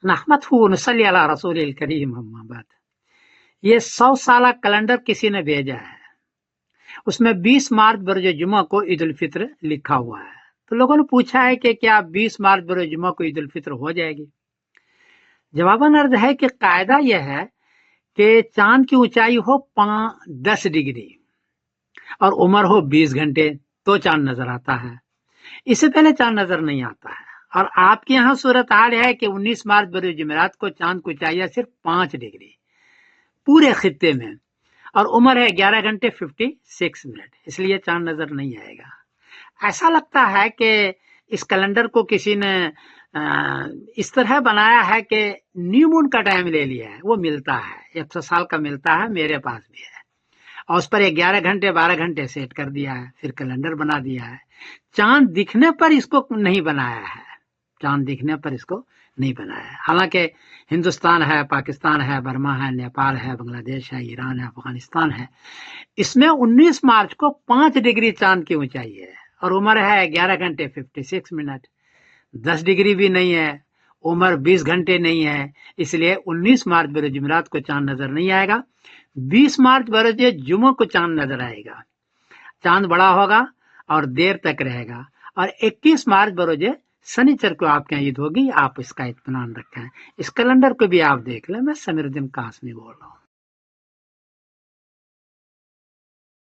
नहमदहु व नसल्ली अला रसूलिल करीम, अम्मा बाद। ये 100 साल कैलेंडर किसी ने भेजा है, उसमें 20 मार्च बरोज जुमा को ईद उल फित्र लिखा हुआ है। तो लोगों ने पूछा है कि क्या 20 मार्च बरोज जुमा को ईद उल फित्र हो जाएगी? जवाबन अर्ज है कि कायदा यह है कि चांद की ऊंचाई हो 10 डिग्री और उम्र हो 20 घंटे तो चांद नजर आता है, इससे पहले चांद नजर नहीं आता है। और आपके यहाँ सूरत हाल है कि 19 मार्च बरोज जुमेरात को चांद की ऊंचाई सिर्फ 5 डिग्री पूरे खित्ते में, और उम्र है 11 घंटे 56 मिनट, इसलिए चांद नजर नहीं आएगा। ऐसा लगता है कि इस कैलेंडर को किसी ने इस तरह बनाया है कि न्यू मून का टाइम ले लिया है, वो मिलता है 100 साल का मिलता है, मेरे पास भी है, और उस पर 11 घंटे 12 घंटे सेट कर दिया है, फिर कैलेंडर बना दिया है। चांद दिखने पर इसको नहीं बनाया है, चांद दिखने पर इसको नहीं बनाया है। हालांकि हिंदुस्तान है, पाकिस्तान है, बर्मा है, नेपाल है, बांग्लादेश है, ईरान है, अफगानिस्तान है, इसमें 19 मार्च को 5 डिग्री चांद की ऊंचाई है और उम्र है 11 घंटे 56 मिनट। 10 डिग्री भी नहीं है, उम्र 20 घंटे नहीं है, इसलिए 19 मार्च बरोज जुमेरात को चांद नजर नहीं आएगा। 20 मार्च बरोज जुमा को चांद नजर आएगा, चांद बड़ा होगा और देर तक रहेगा। और 21 मार्च बरोज शनिचर को आपके यहाँ ईद होगी, आप इसका इत्मीनान रखें। इस कैलेंडर को भी आप देख लें। मैं समीरुद्दीन कासमी बोल रहा हूँ।